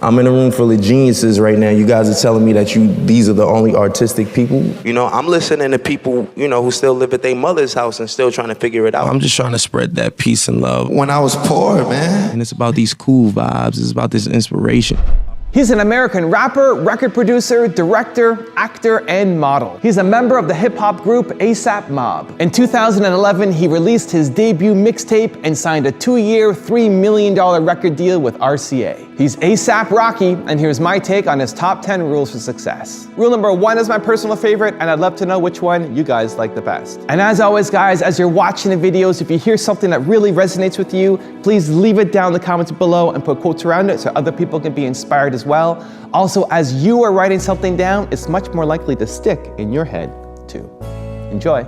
I'm in a room full of geniuses right now. You guys are telling me that these are the only artistic people. You know, I'm listening to people, you know, who still live at their mother's house and still trying to figure it out. I'm just trying to spread that peace and love. When I was poor, man. And it's about these cool vibes. It's about this inspiration. He's an American rapper, record producer, director, actor, and model. He's a member of the hip-hop group ASAP Mob. In 2011, he released his debut mixtape and signed a 2-year, $3 million record deal with RCA. He's ASAP Rocky, and here's my take on his top 10 rules for success. Rule number 1 is my personal favorite, and I'd love to know which one you guys like the best. And as always, guys, as you're watching the videos, if you hear something that really resonates with you, please leave it down in the comments below and put quotes around it so other people can be inspired as well. Also, as you are writing something down, it's much more likely to stick in your head too. Enjoy.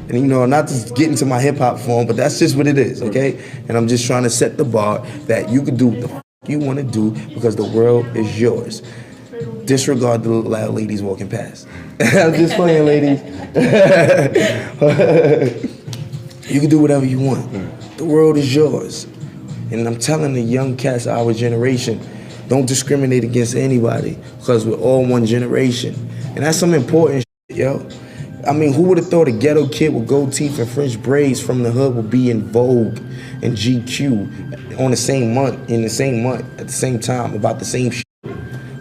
And you know, not to get into my hip hop form, but that's just what it is, okay? And I'm just trying to set the bar that you can do what the f you want to do because the world is yours. Disregard the loud ladies walking past. I'm just playing, ladies. You can do whatever you want. The world is yours. And I'm telling the young cats of our generation, don't discriminate against anybody because we're all one generation. And that's some important shit, yo. I mean, who would have thought a ghetto kid with gold teeth and French braids from the hood would be in Vogue and GQ on the same month, at the same time, about the same shit?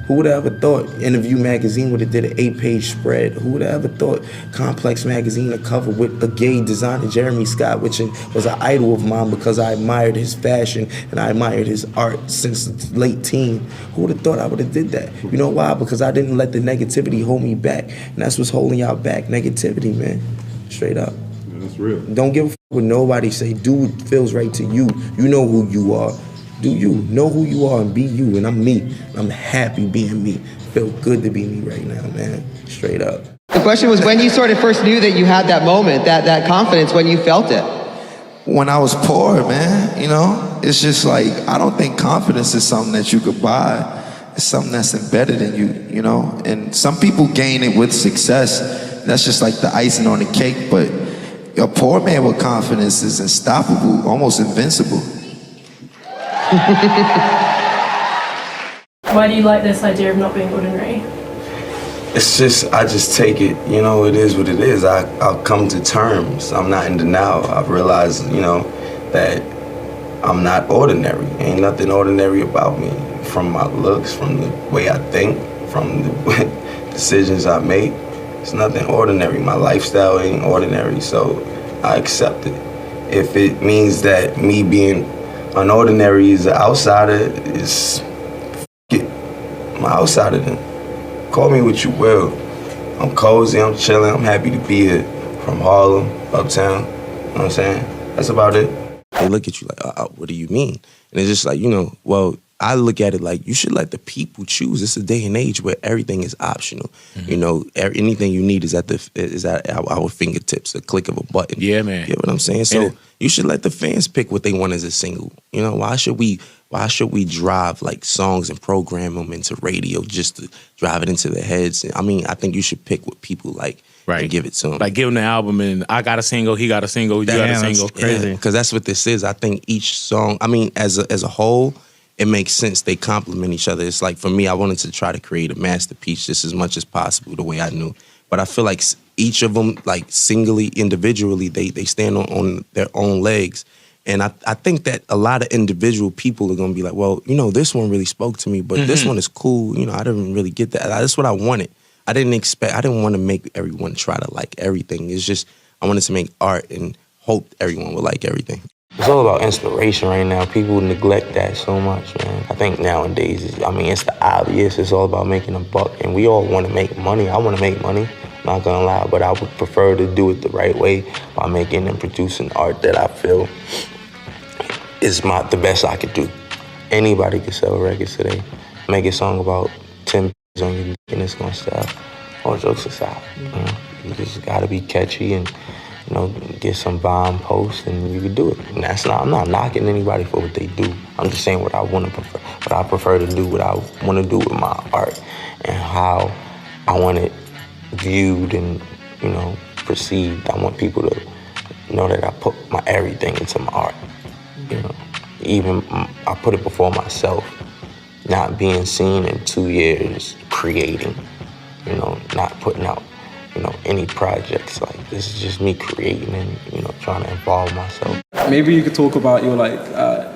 Who would have ever thought Interview magazine would have did an 8-page spread? Who would have ever thought Complex magazine a cover with a gay designer, Jeremy Scott, which was an idol of mine because I admired his fashion and I admired his art since late teen. Who would have thought I would have did that? You know why? Because I didn't let the negativity hold me back. And that's what's holding y'all back, negativity, man. Straight up. Yeah, that's real. Don't give a f what nobody say. Do what feels right to you. You know who you are. Do you know who you are and be you, and I'm me. I'm happy being me. Feel good to be me right now, man. Straight up. The question was when you sort of first knew that you had that moment, that confidence, when you felt it. When I was poor, man, you know? It's just like, I don't think confidence is something that you could buy. It's something that's embedded in you, you know? And some people gain it with success. That's just like the icing on the cake, but a poor man with confidence is unstoppable, almost invincible. Why do you like this idea of not being ordinary? It's just, I just take it, you know, it is what it is. I'll come to terms. I'm not in denial. I've realized, you know, that I'm not ordinary. Ain't nothing ordinary about me. From my looks, from the way I think, from the decisions I make. It's nothing ordinary. My lifestyle ain't ordinary, so I accept it. If it means that me being unordinary is an outsider, is it. I'm an outsider then. Call me what you will. I'm cozy, I'm chilling, I'm happy to be here. From Harlem, uptown, you know what I'm saying? That's about it. They look at you like, what do you mean? And it's just like, you know, well, I look at it like you should let the people choose. It's a day and age where everything is optional. You know, anything you need is at our fingertips, a click of a button. Yeah, man. You know what I'm saying? So you should let the fans pick what they want as a single. You know, why should we drive like songs and program them into radio just to drive it into their heads? I mean, I think you should pick what people like and give it to them. Like give them the album and I got a single, he got a single, you got a single. Crazy. Because that's what this is. I think each song, I mean, as a whole, it makes sense. They complement each other. It's like, for me, I wanted to try to create a masterpiece just as much as possible the way I knew. But I feel like each of them, like singly, individually, they stand on their own legs. And I think that a lot of individual people are going to be like, well, you know, this one really spoke to me, but this one is cool. You know, I didn't really get that. That's what I wanted. I didn't want to make everyone try to like everything. It's just, I wanted to make art and hope everyone would like everything. It's all about inspiration right now. People neglect that so much, man. I think nowadays, it's the obvious. It's all about making a buck, and we all want to make money. I want to make money, not gonna lie, but I would prefer to do it the right way by making and producing art that I feel is the best I could do. Anybody can sell records today. Make a song about 10 on your and it's gonna sell. All jokes aside, you just gotta be catchy and, you know, get some bomb posts and you can do it. And I'm not knocking anybody for what they do. I'm just saying what I want to prefer. What I prefer to do, what I want to do with my art and I want it viewed and, you know, perceived. I want people to know that I put my everything into my art. You know, even I put it before myself. Not being seen in 2 years, creating. You know, not putting out, you know, any projects. Like, this is just me creating and, you know, trying to involve myself. Maybe you could talk about your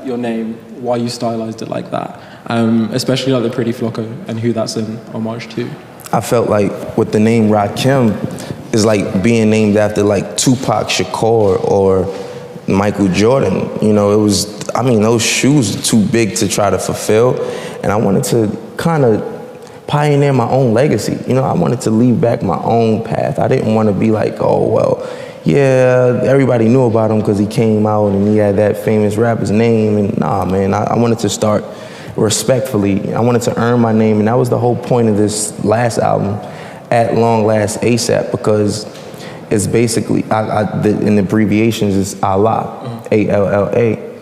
your name, why you stylized it like that, especially like the Pretty Flocko and who that's in homage to. I felt like with the name Rakim is like being named after like Tupac Shakur or Michael Jordan. You know, it was, I mean, those shoes are too big to try to fulfill. And I wanted to kind of pioneer my own legacy. You know, I wanted to leave back my own path. I didn't want to be like, oh, well, yeah, everybody knew about him because he came out and he had that famous rapper's name. And nah, man, I wanted to start respectfully. I wanted to earn my name. And that was the whole point of this last album, At Long Last ASAP, because it's basically, in the abbreviations, it's Allah, A-L-L-A.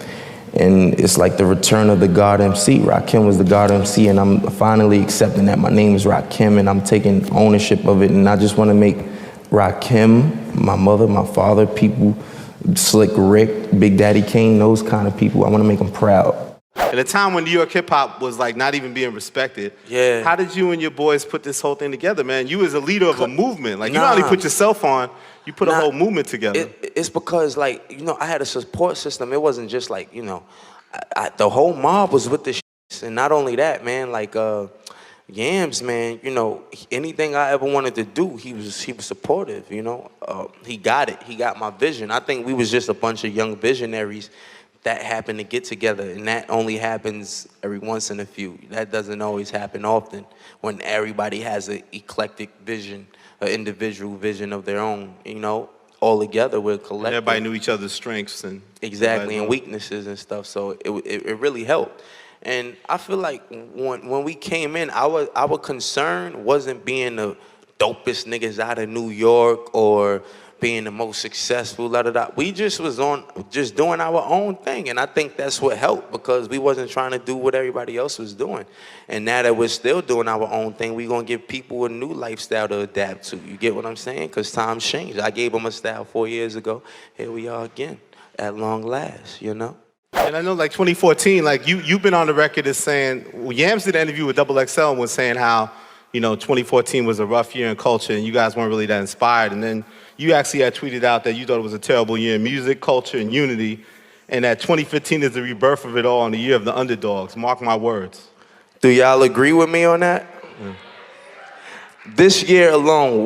And it's like the return of the God MC. Rakim was the God MC, and I'm finally accepting that my name is Rakim, and I'm taking ownership of it. And I just want to make Rakim, my mother, my father, people, Slick Rick, Big Daddy Kane, those kind of people, I want to make them proud. At a time when New York hip hop was like not even being respected, Yeah. How did you and your boys put this whole thing together, man? You as a leader of a movement, like you not only put yourself on, you put a whole movement together. It's because, like, you know, I had a support system. It wasn't just like, you know, the whole mob was with the shit. And not only that, man, like Yams, man, you know, anything I ever wanted to do, he was supportive, you know. He got it. He got my vision. I think we was just a bunch of young visionaries that happened to get together, and that only happens every once in a few. That doesn't always happen often when everybody has an eclectic vision, an individual vision of their own, you know. All together, we're collective. And everybody knew each other's strengths and exactly, and weaknesses and stuff. So it really helped. And I feel like when we came in, our concern wasn't being the dopest niggas out of New York or being the most successful, We just was just doing our own thing. And I think that's what helped, because we wasn't trying to do what everybody else was doing. And now that we're still doing our own thing, we're going to give people a new lifestyle to adapt to. You get what I'm saying? Because times change. I gave them a style 4 years ago. Here we are again, at long last, you know? And I know, like 2014, like you've been on the record as saying, well, Yams did an interview with Double XL and was saying how, you know, 2014 was a rough year in culture and you guys weren't really that inspired. And then you actually had tweeted out that you thought it was a terrible year in music, culture, and unity, and that 2015 is the rebirth of it all and the year of the underdogs. Mark my words. Do y'all agree with me on that? Yeah. This year alone,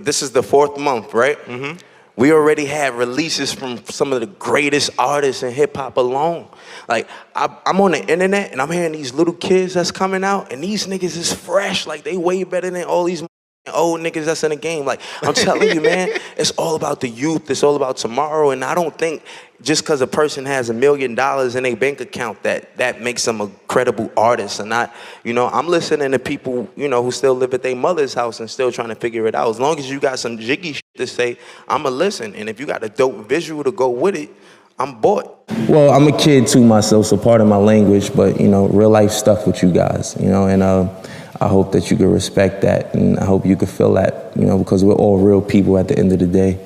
this is the 4th month, right? Mm-hmm. We already had releases from some of the greatest artists in hip hop alone. Like, I'm on the internet and I'm hearing these little kids that's coming out, and these niggas is fresh. Like, they way better than all these old niggas that's in the game. Like, I'm telling you, man, it's all about the youth. It's all about tomorrow. And I don't think just because a person has $1 million in their bank account that makes them a credible artist. And I'm listening to people, you know, who still live at their mother's house and still trying to figure it out. As long as you got some jiggy shit to say, I'ma listen. And if you got a dope visual to go with it, I'm bought. Well, I'm a kid too myself, so pardon my language, but, you know, real life stuff with you guys, you know, and I hope that you can respect that, and I hope you can feel that, you know, because we're all real people at the end of the day.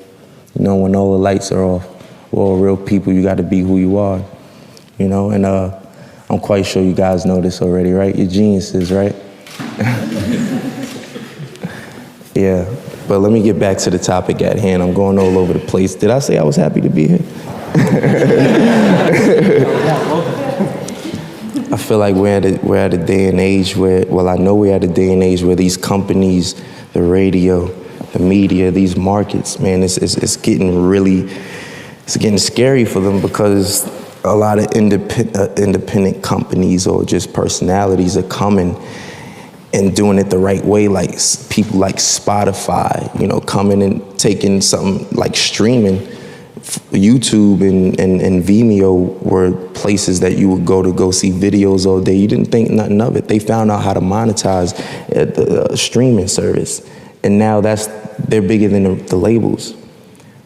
You know, when all the lights are off, we're all real people. You got to be who you are, you know, and I'm quite sure you guys know this already, right? You're geniuses, right? Yeah, but let me get back to the topic at hand. I'm going all over the place. Did I say I was happy to be here? I feel like we're at a day and age where, well, I know we're at a day and age where these companies, the radio, the media, these markets, man, it's getting scary for them, because a lot of independent companies or just personalities are coming and doing it the right way, like people like Spotify, you know, coming and taking something like streaming. YouTube and Vimeo were places that you would go see videos all day. You didn't think nothing of it. They found out how to monetize the streaming service, and now they're bigger than the labels.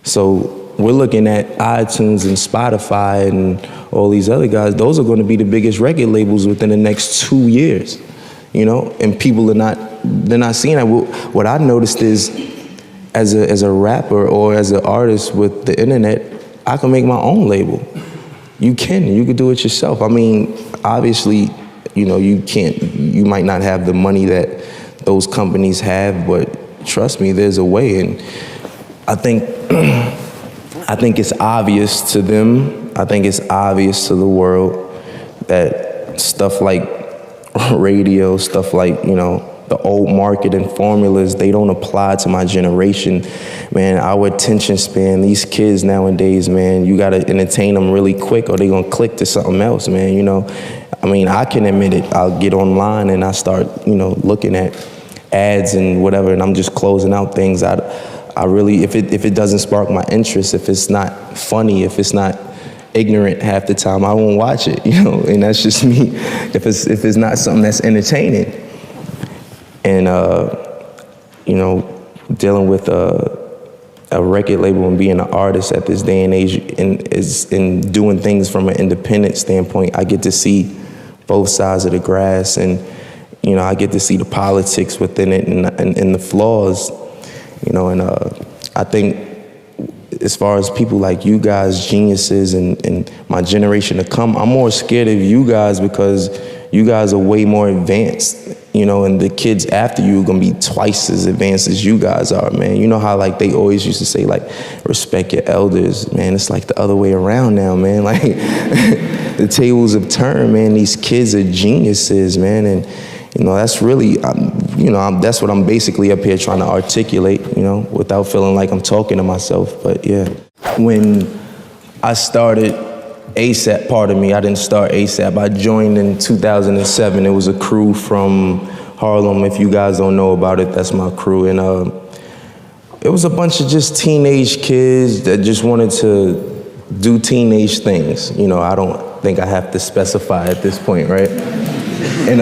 So we're looking at iTunes and Spotify and all these other guys. Those are going to be the biggest record labels within the next 2 years. you know, and people they're not seeing that. What I noticed is, as a rapper or as an artist with the internet, I can make my own label. You could do it yourself. I mean, obviously, you know, you might not have the money that those companies have, but trust me, there's a way. And I think it's obvious to them. I think it's obvious to the world that stuff like radio, stuff like, you know, the old marketing formulas, they don't apply to my generation. Man, our attention span, these kids nowadays, man, you gotta entertain them really quick or they gonna click to something else, man, you know. I mean, I can admit it. I'll get online and I start, you know, looking at ads and whatever, and I'm just closing out things. I really, if it doesn't spark my interest, if it's not funny, if it's not ignorant half the time, I won't watch it, you know, and that's just me. If it's not something that's entertaining. And, you know, dealing with a record label and being an artist at this day and age and doing things from an independent standpoint, I get to see both sides of the grass, and, you know, I get to see the politics within it and the flaws, you know, and I think as far as people like you guys, geniuses, and my generation to come, I'm more scared of you guys because you guys are way more advanced, you know, and the kids after you are gonna be twice as advanced as you guys are, man. You know how, like, they always used to say, like, respect your elders, man. It's like the other way around now, man. Like, the tables have turned, man. These kids are geniuses, man, and, you know, that's really, that's what I'm basically up here trying to articulate, you know, without feeling like I'm talking to myself, but yeah. When I started ASAP, pardon me, I didn't start ASAP. I joined in 2007. It was a crew from Harlem. If you guys don't know about it, that's my crew. And it was a bunch of just teenage kids that just wanted to do teenage things. You know, I don't think I have to specify at this point, right? And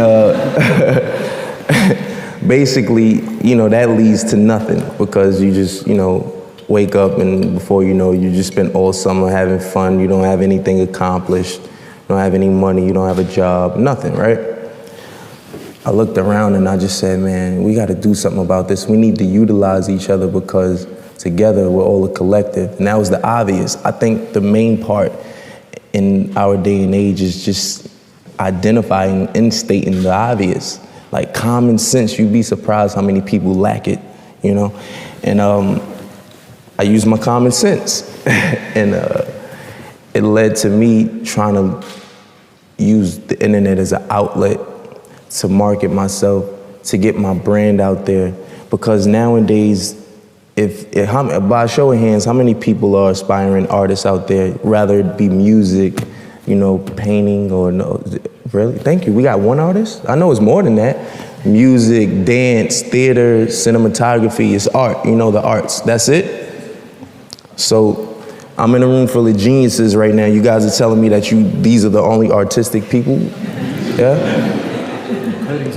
basically, you know, that leads to nothing because you just, you know, wake up and before you know, you just spend all summer having fun. You don't have anything accomplished. You don't have any money. You don't have a job. Nothing, right? I looked around and I just said, man, we got to do something about this. We need to utilize each other because together we're all a collective. And that was the obvious. I think the main part in our day and age is just identifying and stating the obvious. Like common sense, you'd be surprised how many people lack it, you know? And I used my common sense. And it led to me trying to use the internet as an outlet to market myself, to get my brand out there. Because nowadays, by a show of hands, how many people are aspiring artists out there, rather it be music, you know, painting or no, really? Thank you, we got one artist? I know it's more than that. Music, dance, theater, cinematography, it's art, you know, the arts, that's it. So I'm in a room full of geniuses right now. You guys are telling me that these are the only artistic people? Yeah?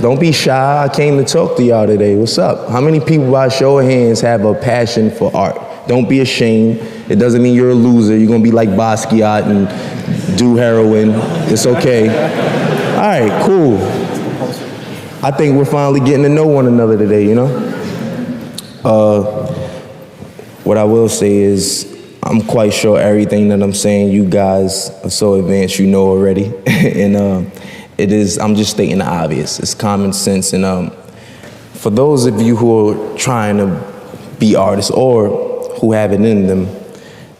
Don't be shy, I came to talk to y'all today. What's up? How many people by show of hands have a passion for art? Don't be ashamed. It doesn't mean you're a loser. You're gonna be like Basquiat and do heroin. It's okay. All right, cool. I think we're finally getting to know one another today, you know? What I will say is, I'm quite sure everything that I'm saying, you guys are so advanced, you know already. And I'm just stating the obvious. It's common sense. And for those of you who are trying to be artists or who have it in them,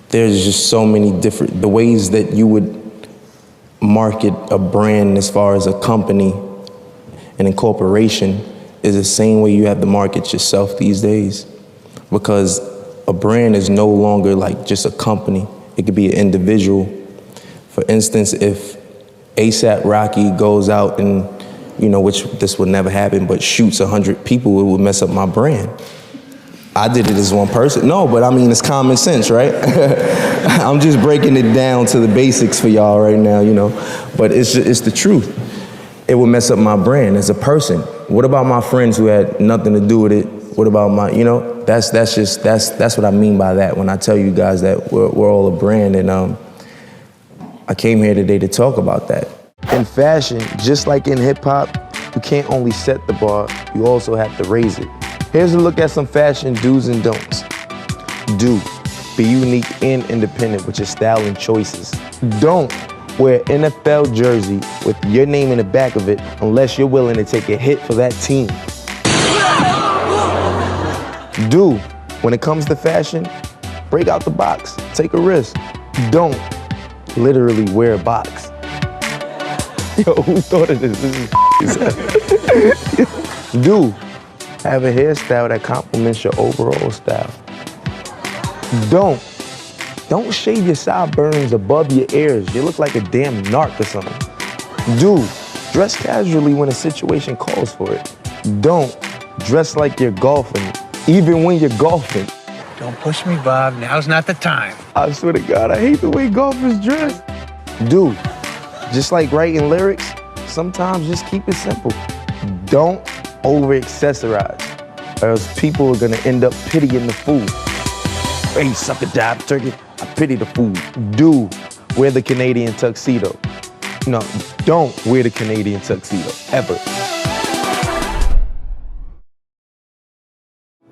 there's just so many the ways that you would market a brand as far as a company and a corporation is the same way you have to market yourself these days. Because a brand is no longer like just a company. It could be an individual. For instance, if ASAP Rocky goes out and, you know, which this would never happen, but shoots 100 people, it would mess up my brand. I did it as one person. No, but I mean, it's common sense, right? I'm just breaking it down to the basics for y'all right now, you know, but it's the truth. It would mess up my brand as a person. What about my friends who had nothing to do with it? What about my, you know, that's what I mean by that when I tell you guys that we're all a brand. And I came here today to talk about that. In fashion, just like in hip hop, you can't only set the bar, you also have to raise it. Here's a look at some fashion do's and don'ts. Do, be unique and independent with your style and choices. Don't wear an NFL jersey with your name in the back of it unless you're willing to take a hit for that team. Do, when it comes to fashion, break out the box, take a risk. Don't literally wear a box. Yo, who thought of this? This is Do, have a hairstyle that complements your overall style. Don't shave your sideburns above your ears. You look like a damn narc or something. Do, dress casually when a situation calls for it. Don't dress like you're golfing, even when you're golfing. Don't push me, Bob. Now's not the time. I swear to God, I hate the way golfers dress. Do, just like writing lyrics, sometimes just keep it simple. Don't over-accessorize, or else people are gonna end up pitying the fool. Hey, sucker dive turkey, I pity the fool. Do wear the Canadian tuxedo. No, don't wear the Canadian tuxedo, ever.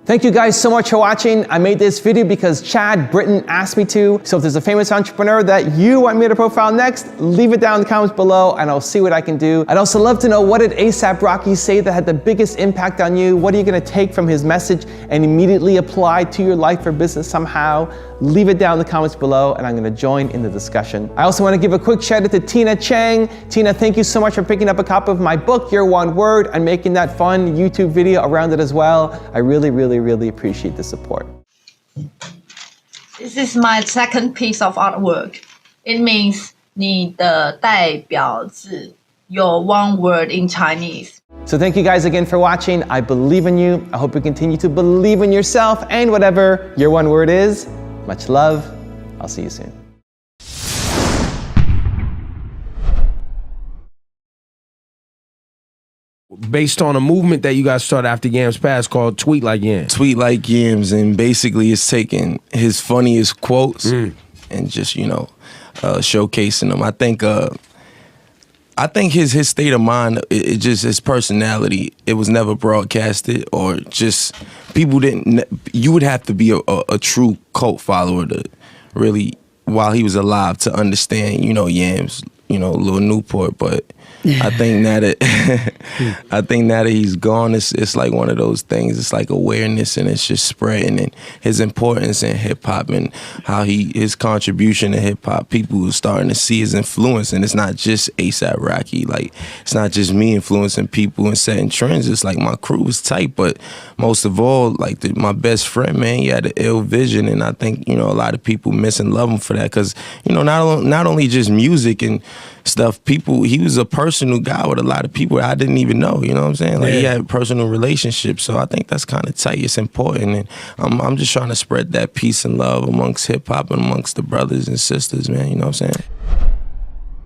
Thank you guys so much for watching. I made this video because Chad Britton asked me to. So if there's a famous entrepreneur that you want me to profile next, leave it down in the comments below and I'll see what I can do. I'd also love to know, what did ASAP Rocky say that had the biggest impact on you? What are you gonna take from his message and immediately apply to your life or business somehow? Leave it down in the comments below and I'm gonna join in the discussion. I also wanna give a quick shout out to Tina Chang. Tina, thank you so much for picking up a copy of my book, Your One Word, and making that fun YouTube video around it as well. I really appreciate the support. This is my second piece of artwork. It means 你的代表字, your one word in Chinese. So thank you guys again for watching. I believe in you. I hope you continue to believe in yourself and whatever your one word is. Much love. I'll see you soon. Based on a movement that you guys started after Yams passed called Tweet Like Yams. Tweet Like Yams, and basically it's taking his funniest quotes and just, you know, showcasing them. I think his state of mind, it just, his personality, it was never broadcasted, or just people didn't, you would have to be a true cult follower to really, while he was alive, to understand, you know, Yams, you know, Lil Newport, but I think now that he's gone, it's like one of those things. It's like awareness, and it's just spreading, and his importance in hip hop and how his contribution to hip hop. People are starting to see his influence, and it's not just ASAP Rocky. Like, it's not just me influencing people and setting trends. It's like my crew is tight, but most of all, like my best friend, man, he had an ill vision, and I think, you know, a lot of people miss and love him for that, because, you know, not only just music and stuff, he was a personal guy with a lot of people I didn't even know, you know what I'm saying? Like, he had personal relationships, so I think that's kind of tight. It's important, and I'm just trying to spread that peace and love amongst hip hop and amongst the brothers and sisters, man, you know what I'm saying?